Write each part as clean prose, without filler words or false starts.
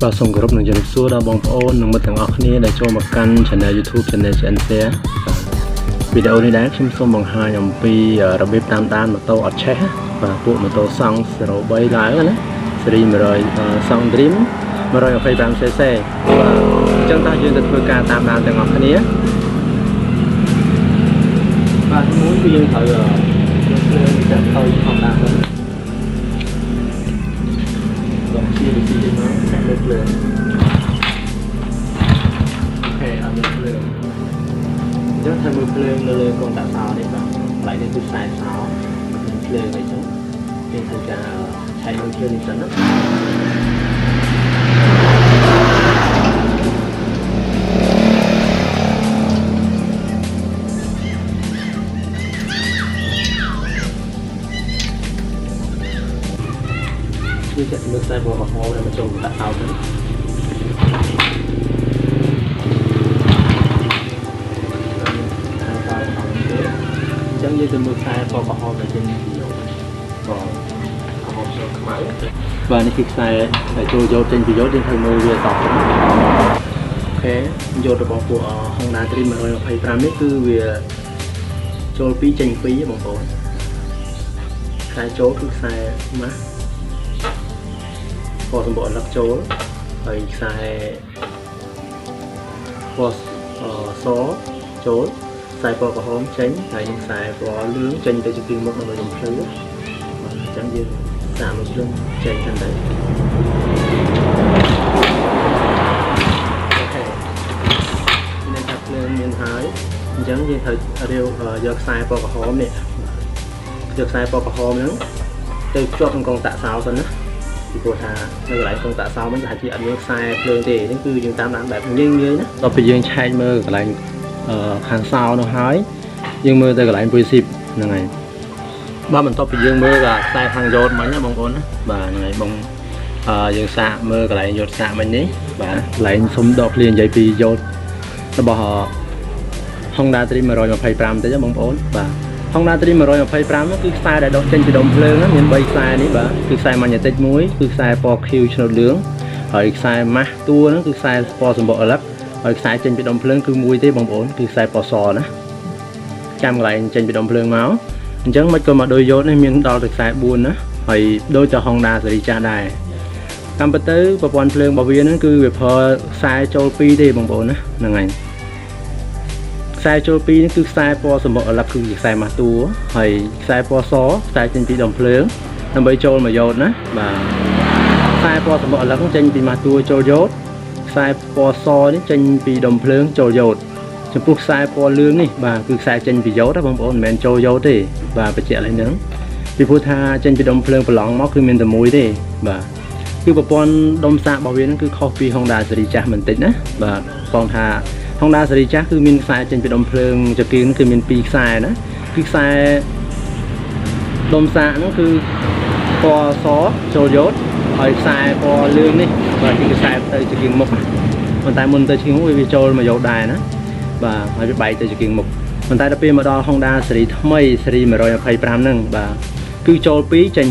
បាទសូមគោរពនឹងជំរាបសួរដល់បងប្អូននិងមិត្តទាំងអស់គ្នាដែលចូលមកកាន់ Channel YouTube Channel CNC វីដេអូនេះដែរខ្ញុំសូមបង្ហាញអំពីរបៀបតាមដានម៉ូតូអត់ឆេះបាទពួកម៉ូតូសង់03ឡើងណាស៊េរី100សង់ Dream 125cc បាទអញ្ចឹងតើយើងទៅធ្វើការតាមដានទាំងអស់គ្នាបាទមួយគឺយើងត្រូវចាក់ទៅធម្មតាទៅជាវិធីមកចាក់លើភ្លើងអូខេអត់មានភ្លើងអញ្ចឹងถ้าមើលភ្លើងនៅលើកងតាក់សោនេះបាទផ្លៃនេះគឺខ្សែសោភ្លើងអីចឹងយើងត្រូវការឆៃមើលភ្លើងនេះសិនណាវាចាក់មើលខ្សែបបហោដែលមកចូលតាក់សោទៅចឹងយើងទៅមើលខ្សែបបហោដែលចេញពីយោបាទអហោចូលខ្មៅបាទនេះគឺខ្សែដែលចូលយោចេញពីយោយើងត្រូវមើលវាតបអូខេយោរបស់ពួក Honda Dream 125នេះគឺវាចូល2ចេញ2បងប្អូនខ្សែចូលគឺខ្សែម៉ាស់ពណ៌សម្បកលឹកចូលហើយខ្សែពណ៌សចូលខ្សែពណ៌ក្រហមចេញហើយនឹងខ្សែពណ៌លឿងចេញទៅជាពីមុខដើម្បីបំភ្លឺបាទអញ្ចឹងយើងសាកមកភ្លើងចេញទៅអូខេនេះថាភ្លើងមានហើយអញ្ចឹងយើងត្រូវរាវយកខ្សែពណ៌ក្រហមនេះយកខ្សែពណ៌ក្រហមហ្នឹងទៅភ្ជាប់នឹងកងតាក់សោសិនណាពីព្រោះថានៅកន្លែងកងតាក់សោវិញប្រហែលជាអត់មានខ្សែភ្លើងទេនេះគឺយើងតាមដានបែបងាយៗណាដល់ពេលយើងឆែកមើលកន្លែងខាងសោនោះហើយយើងមើលទៅកន្លែងពុយស៊ីបហ្នឹងហើយបាទបន្ទាប់ពីយើងមើលខ្សែខាងយោតមិញណាបងប្អូនណាបាទហ្នឹងហើយបងយើងសាកមើលកន្លែងយោតសាកមិញនេះបាទកន្លែងសុំដកឃ្លានិយាយពីយោតរបស់ Honda Dream 125តិចបងប្អូនបាទ Honda Dream 125នោះគឺខ្សែដែលដកចេញពីដុំភ្លើងណាមាន3ខ្សែនេះបាទគឺខ្សែម៉ាញ៉េទិកមួយគឺខ្សែពណ៌ខៀវឆ្នោតលឿងហើយខ្សែម៉ាស់តួហ្នឹងគឺខ្សែពណ៌សម្បកអលឹកហើយខ្សែចេញពីដុំភ្លើងគឺមួយទេបងប្អូនគឺខ្សែពណ៌សណាចាំកន្លែងចេញពីដុំភ្លើងមកអញ្ចឹងមិនក៏មកដូចយោតនេះមានដល់ទៅខ្សែ4ណាហើយដូចទៅ Honda ស៊េរីចាស់ដែរតាមពិតទៅប្រព័ន្ធភ្លើងរបស់វាហ្នឹងគឺវាប្រើខ្សែចូល2ទេបងប្អូនណាហ្នឹងហើយខ្សែចូល2នេះគឺខ្សែពណ៌សម្បកអលឹកគឺខ្សែម៉ាស់តួហើយខ្សែពណ៌សខ្សែចេញពីដុំភ្លើងដើម្បីចូលមកយោតណាបាទខ្សែពណ៌សម្បកអលឹកចេញពីម៉ាស់តួចូលយោតខ្សែពណ៌សនេះចេញពីដុំភ្លើងចូលយោតចំពោះខ្សែពណ៌លឿងនេះបាទគឺខ្សែចេញពីយោតណាបងប្អូនមិនមែនចូលយោតទេបាទបញ្ជាក់ឡើងហ្នឹងពីព្រោះថាចេញពីដុំភ្លើងប្រឡងមកគឺមានតែមួយទេបាទគឺប្រព័ន្ធដុំសាករបស់វាហ្នឹងគឺខុសពី Honda ស៊េរីចាស់បន្តិចណាបាទបងថា Honda ស៊េរីចាស់គឺមានខ្សែចេញពីដុំភ្លើងចង្គៀងគឺមាន2ខ្សែណាគឺខ្សែដុំសាកហ្នឹងគឺពណ៌សចូលយោតហើយខ្សែពណ៌លឿងនេះបាទគឺខ្សែទៅចង្គៀងមុខប៉ុន្តែមុនទៅចង្គៀងមុខវាចូលមកយោតដែរណាបាទហើយវាបែកទៅចង្គៀងមុខប៉ុន្តែដល់ពេលមកដល់ Honda ស៊េរីថ្មីស៊េរី125ហ្នឹងបាទគឺចូល2ចេញ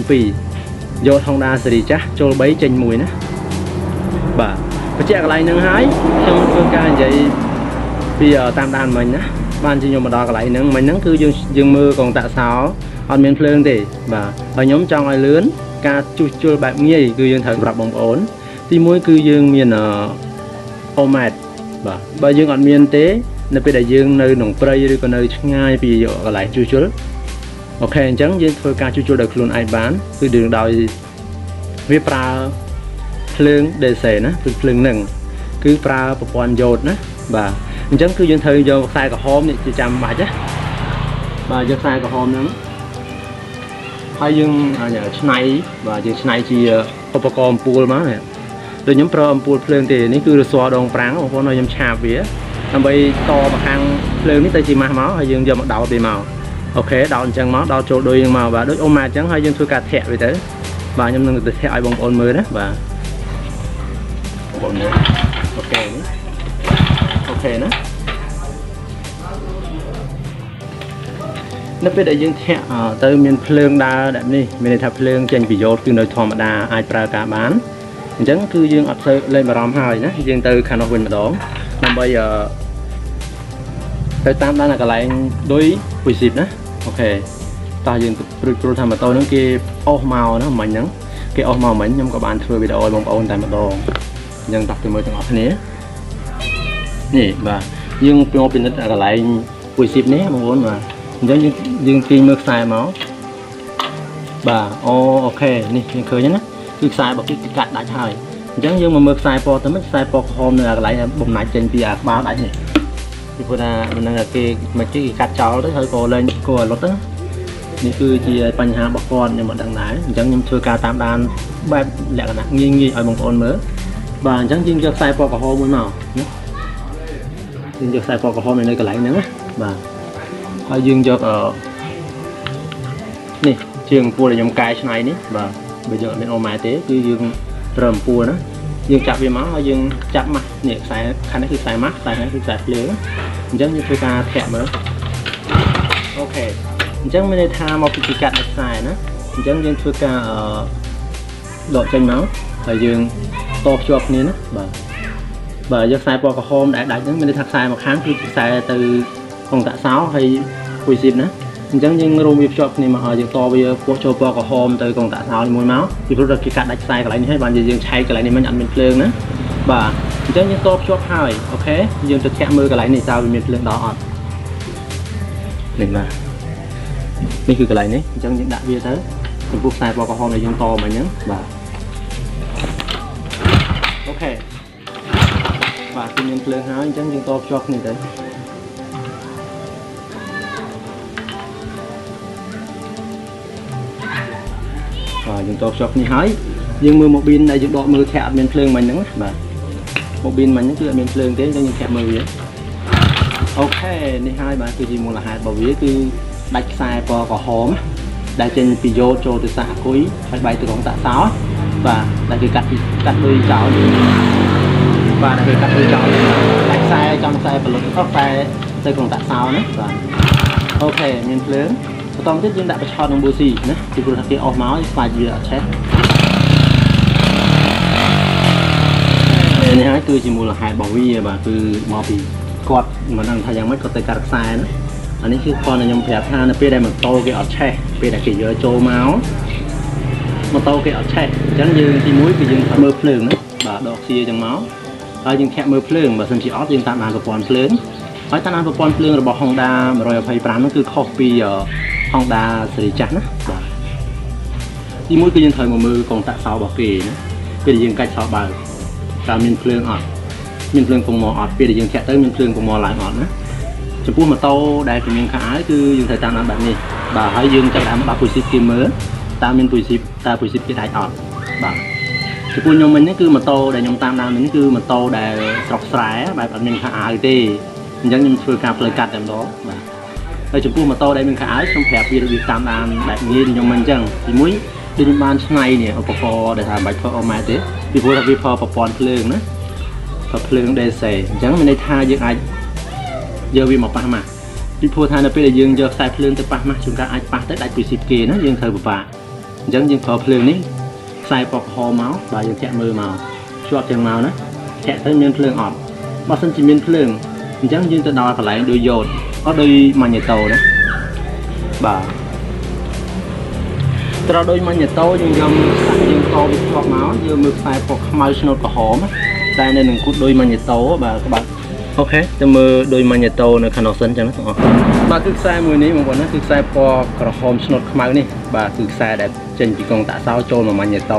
2យោត Honda ស៊េរីចាស់ចូល3ចេញ1ណាបាទបញ្ជាក់កន្លែងហ្នឹងហើយខ្ញុំធ្វើការនិយាយពីតាមដានមិញណាបានជាខ្ញុំមកដល់កន្លែងហ្នឹងមិញហ្នឹងគឺយើងមើលកងតាក់សោអត់មានភ្លើងទេបាទហើយខ្ញុំចង់ឲ្យលឿនការជួសជុលបែបងាយគឺយើងត្រូវប្រាប់បងប្អូនទី1គឺយើងមានអូម៉ែតបាទបើយើងអត់មានទេនៅពេលដែលយើងនៅក្នុងព្រៃឬក៏នៅឆ្ងាយពីកន្លែងជួសជុលអូខេអញ្ចឹងយើងធ្វើការជួសជុលដោយខ្លួនឯងបានគឺយើងដោយវាប្រើភ្លើង DC ណាគឺភ្លើងហ្នឹងគឺប្រើប្រព័ន្ធយោតណាបាទអញ្ចឹងគឺយើងត្រូវយកខ្សែក្រហមនេះជាចាំបាច់ណាបាទយកខ្សែក្រហមហ្នឹងហើយយើងឆ្នៃបាទយើងឆ្នៃជាឧបករណ៍អំពូលមកណាដូចខ្ញុំប្រើអំពូលភ្លើងទេនេះគឺរស័រដងប្រាំងបងប្អូនឲ្យខ្ញុំឆាបវាដើម្បីតមកខាងភ្លើងនេះទៅជាម៉ាស់មកហើយយើងយកមកដោតវាមកអូខេដោតអញ្ចឹងមកដោតចូលដូចយើងមកបាទដូចអូម៉ាអញ្ចឹងហើយយើងធ្វើការធាក់វាទៅបាទខ្ញុំនឹងទៅធាក់ឲ្យបងប្អូនមើលណាបាទបងប្អូនមើលអូខេនេះអូខេណានៅពេលដែលយើងធាក់ទៅមានភ្លើងដើរแบบនេះមានន័យថាភ្លើងចេញពីយោតគឺនៅធម្មតាអាចប្រើការបាន chẳng cứ dương ập sơ lên mà ròm hơi nhé dương từ khả năng mình đón năm bây giờ tới tam đang là cái lại đối quỳ dịp nữa ok ta dương pro tham mà tôi nó kia ô màu nó mình nhắn cái ô màu mình nhưng các bạn chơi video bông ôn tại mặt đồ dân tập từ mới từng học thế nè và dương pro pin là cái lại quỳ dịp nhé mong muốn mà giống dương tin mực xài máu bà ok nè dương khơi nhé cứ xài bọc cái cắt đã chơi chẳng nhưng mà mực xài po tới mức xài po hôm là lại bông nãy trên bia báo đại này thì vừa là mình là cái mấy cái cắt cháu đấy hơi cô lên cô lót đóนี่คือที่ปัญหาบกรเนี่ยมันดังไหนจังยังช่วยการตามด้านแบบแหลกนะงี้งี้ไอ้บางคนเมื่อบางจังยิงจะใส่ปอกกระหอบมันเนาะยิงจะใส่ปอกกระหอบในกระไหลนึงนะบางพอยิงจะนี่เชียงปูเลยยำกายชนัยนี่บางbây giờ nên ôm máy tếคือยิงเริ่มปูนะยิงจับวิม้ายิงจับมาเนี่ยใส่คันนี้คือใส่มัดใส่นี้คือใส่เปลือกจังยังช่วยการแทะมาโอเคจังไม่ได้ทำเอาพิจิกัดใส่นะจังยังช่วยการดอกจังเมาส์แต่ยังตอกจอบนี้นะbà giờ xài bò cà hôm đã những mình đi thật xài một tháng thì xài từ còn tạ sáu hay quỳ xịp nữa chẳng nhưng rùm việc chọc này mà họ giờ to bây giờ cho bò cà hôm từ còn tạ sáu thì mùi máu thì lúc đó cái cắt đánh xài cái lại như thế bạn giờ dừng xài cái lại này mới nhận mình phơi nữa bà chẳng nhưng to chọc hai ok dừng từ kẹt mưa cái lại này sao mình phơi đó đừng màนี่คืออะไรนี่จังยังด่าเบี้ยเถอะเป็นพวกสายปอกกระหอบในยังโตมาเนี้ยบ่าโอเคบ่าคือยังเพลิงหาจังยังโตจอกนี่เลยยังโตจอกนี่หายยังมือmột pin nàyยังดอกมือแคบเป็นเพลิงมันนึงบ่าmột pinมันนี่คือเป็นเพลิงเต้จังยังแคบมือเยอะโอเคนี่haiบ่าคือจีมูลหายบ่าวเยอะคือđặt xài bò cỏ hóm đã trên video cho từ xã cuối phải bay từ con tạ sáu và đã cái cắt đuôi cháu và đã cái cắt đuôi cháu đặt xài trong xài và lột tóc xài từ con tạ sáu nữa và ok miền lớn tóm tiếp nhưng đã phải cho đồng bùi xì nữa thì vừa là cái ổ máu phải gì ở chết này hãy cứ chỉ mua là hai bảo vi và cứ mò bị quạt mà đang thay rằng mất có tay cắt xài nữaอันนี้คือคนยังแผลทานเปรี้ยได้มันโตเกี่ยวแช่เปรี้ยได้กี่เยอะโจเมาส์มันโตเกี่ยวแช่จังยืนที่มุ้ยคือยืนมือเพลิงนะบ่าดอกเสียจังเมาส์แล้วยืนแค่มือเพลิงบ่าสัมผัสออฟยืนตามนานกับปอนเพลิงเพราะตามนานกับปอนเพลิงเราบอกฮองดารอยอภัยปราณนั่นคือคอปีฮองดาสิริจักรนะบ่าที่มุ้ยคือยืนถอยมือกองตะเสาบอกกี่นะเปรี้ยยืนใกล้เสาบ่าการมีเพลิงออดมีเพลิงกงมออดเปรี้ยยืนแค่เต้มีเพลิงกงมอหลายออดนะจะพูดมาโตได้เป็นยังขาคือยืนใส่ตามนั้นแบบนี้บ่าให้ยืนจากนั้นบ่าปุ๋ยซิปกินมือตามเป็นปุ๋ยซิปตาปุ๋ยซิปที่ได้ออกบ่าจะพูดยงมันนี่คือมาโตได้ยงตามนั้นนี่คือมาโตได้สอกสายแบบเป็นขาที่ยังยังช่วยการเปลือยกัดแบบนั้นบ่าเราจะพูดมาโตได้เป็นขาtrongแผลปีระเบียบตามนั้นแบบนี้ยงมันจังที่มุ้ยดินบ้านชั้นในเนี่ยอุปกรณ์ได้ทำใบเฟิร์ออกมาเด้ที่พูดที่พอประปอนเพลิงนะพอเพลิงได้ใส่ยังไม่ได้ท่ายังไงgiờ vì một pa mà đi phô than là bây giờ dương giờ xài phơi tới pa mà chúng ta ai pa tới đại 10 kg nó dương thời bả dẫn dương phơi phơi ní xài bọc hồ máu và dương chẹt mưa màu chọt chừng màu đó chẹt tới miếng phơi ọt bao sân chỉ miếng phơi dẫn dương tới đo phải lại đôi dột có đôi mà nhiệt tàu đó bà từ đôi mà nhiệt tàu dương dương to bị chọt máu dương mực xài bọc màu snot của hổ mà đây nên đừng cút đôi mà nhiệt tàu bà các bạn ok จะมือโดยมันจะโตในขนมเส้นจังนะอ๋อบาคือสายมือนี้บางคนนะคือสายปอกระหอมสนุกขมานี่บาคือสายแบบเจนปีกองตะเสาโจมามันจะโต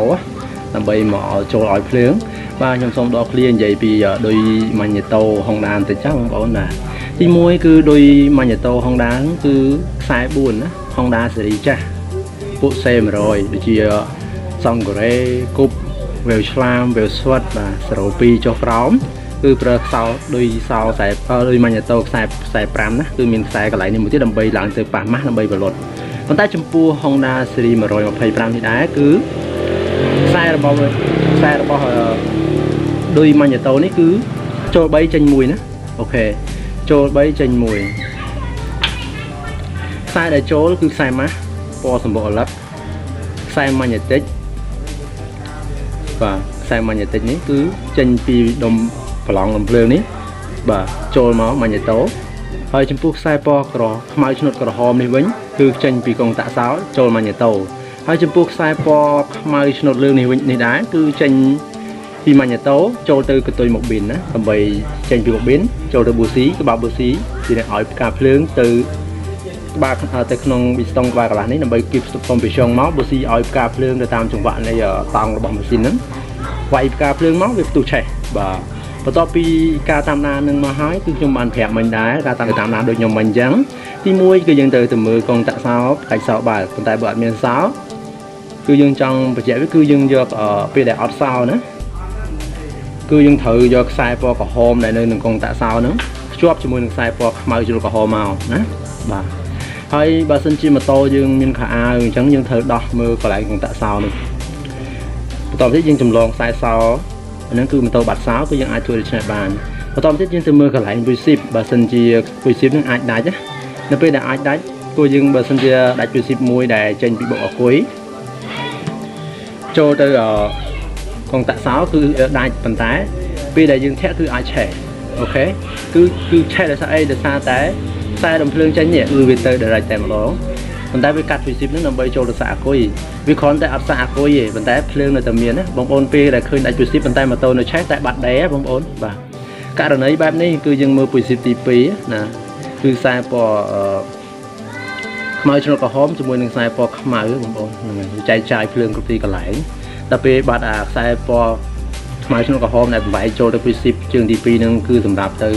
ทำใบหมอโจลอยเพลิงบายังส่งดอกเลี้ยงใหญ่ปีโดยมันจะโตห้องดานแต่จังบอกว่าที่มวยคือโดยมันจะโตห้องดานคือสายบุญนะห้องดานสิจ้ะปุ๊เซมรอยดิจิซองกเรกุบเวลชลามเวลสวัสดิ์บาสโรปีโจพร้อมคือเปลือกเสาโดยเสาใส่โดยมันจะโตใส่ปรามนะคือมีใส่กันไหลในมือที่ดำใบหลังเจอป่ามัดดำใบบอลลดคนใต้ชมพูฮองดาซีรีมาโรยมาเพย์ปรามที่ได้คือใส่ระบบโดยมันจะโตนี่คือโจใบจันมวยนะโอเคโจใบจันมวยใส่ได้โจคือใส่มาปอสมบูรณ์ลับใส่มันจะเต็กว่า ខ្សែម៉ាញ៉េទិកនេះគឺចេញពីដុំប្រឡងលំភ្លើងនេះបាទចូលមកម៉ាញ៉េតូហើយចំពោះខ្សែពណ៌ខ្មៅឆ្នុតក្រហមនេះវិញគឺចេញពីកុងតាក់សោចូលម៉ាញ៉េតូហើយចំពោះខ្សែពណ៌ខ្មៅឆ្នុតលឿងនេះវិញនេះដែរគឺចេញពីម៉ាញ៉េតូចូលទៅកន្ទុយម៉ូប៊ីនណាដើម្បីចេញពីម៉ូប៊ីនចូលទៅប៊ូស៊ីក្បាលប៊ូស៊ីជាអ្នកឲ្យផ្កាភ្លើងទៅក្បាលទៅក្នុងវីស្តុងក្បាលកន្លះនេះដើម្បីគៀបស្ទប់សុំពីចុងមកប៊ូស៊ីឲ្យផ្កាភ្លើងទៅតាមចង្វាក់នៃតង់របស់ម៉ាស៊ីនហ្នឹងវាយផ្កាភ្លើងមកវាផ្ទុះឆេះបាទបន្ទាប់ពីការតាមដាននឹងមកហើយគឺខ្ញុំបានប្រាប់មិញដែរការតាមដានដូចខ្ញុំមិញអញ្ចឹងទី1គឺយើងត្រូវទៅមើលកុងតាក់សោផ្កាច់សោបើប៉ុន្តែបើអត់មានសោគឺយើងចង់បញ្ជាក់វាគឺយើងយកពេលដែលអត់សោណាគឺយើងត្រូវយកខ្សែពណ៌ក្រហមដែលនៅក្នុងកុងតាក់សោហ្នឹងភ្ជាប់ជាមួយនឹងខ្សែពណ៌ខ្មៅជ្រុលក្រហមមកណាបាទហើយបើសិនជាម៉ូតូយើងមានខោអាវអញ្ចឹងយើងត្រូវដោះមើលកន្លែងកុងតាក់សោនេះបន្ទាប់ទៀតយើងចម្លងខ្សែសោហ្នឹងគឺម៉ូតូបាត់សោគឺយើងអាចធ្វើដូច្នេះបានបន្តទៀតយើងទៅមើលកន្លែង receive បើសិនជា receive នឹងអាចដាច់ណានៅពេលដែលអាចដាច់គឺយើងបើសិនជាដាច់ receive មួយដែលចេញពីបុកអគុយចូលទៅកុងតាក់សោគឺដាច់ប៉ុន្តែពេលដែលយើងធាក់គឺអាចឆេះអូខេគឺឆេះដោយសារអីដោយសារតែខ្សែរំភ្លើងចេញនេះគឺវាទៅ direct តែម្ដងប៉ុន្តែវាកាត់ receive នឹងដើម្បីចូលទៅសាកអគុយវាគ្រាន់តែអត់សាកអគុយទេប៉ុន្តែភ្លើងនៅតែមានណាបងប្អូនពេលដែលឃើញដាច់ receive ប៉ុន្តែម៉ូតូនៅឆេះតែបាត់ដេរបងប្អូនបាទករណីបែបនេះគឺយើងមើល receive ទី2ណាគឺខ្សែពណ៌ខ្មៅឆ្នុតក្រហមជាមួយនឹងខ្សែពណ៌ខ្មៅបងប្អូនហ្នឹងចែកចាយភ្លើងគ្រប់ទីកន្លែងដល់ពេលបាត់អាខ្សែពណ៌ខ្មៅឆ្នុតក្រហមដែលបំបែកចូលទៅ receive ជើងទី2ហ្នឹងគឺសម្រាប់ទៅ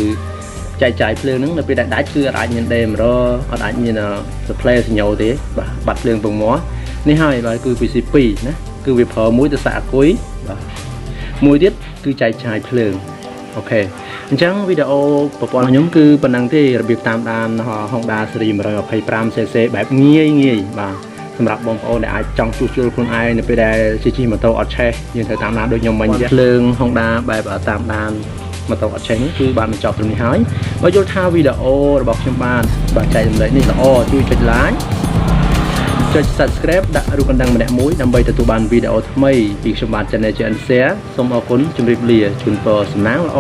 ចែកចាយភ្លើងហ្នឹងនៅពេលដែលដាច់គឺអាចមានដេមរអត់អាចមាន display សញ្ញោទេបាទបាត់ភ្លើងពងមាត់នេះហើយបាទគឺ receive 2ណាគឺវាប្រើមួយទៅសាកអគុយបាទមួយទៀតគឺចែកចាយភ្លើងអូខេអញ្ចឹងវីដេអូប្រព័ន្ធខ្ញុំគឺប៉ុណ្ណឹងទេរបៀបតាមដាន Honda Series 125cc បែបងាយបាទសម្រាប់បងប្អូនដែលអាចចង់ជួសជុលខ្លួនឯងនៅពេលដែលជិះម៉ូតូអត់ឆេះយើងត្រូវតាមដានដូចខ្ញុំមិញភ្លើង Honda បែបតាមដានម៉ូតូអត់ឆេះនេះគឺបានបញ្ចប់ត្រឹមនេះហើយបើយល់ថាវីដេអូរបស់ខ្ញុំបានចែករំលែកនេះល្អជួយចុច like ចុច subscribe ដាក់រូបកណ្ដឹងម្នាក់មួយដើម្បីទទួលបានវីដេអូថ្មីពីខ្ញុំបាទ Channel ជា Share សូមអរគុណជម្រាបលាជូនពរសំណាងល្អ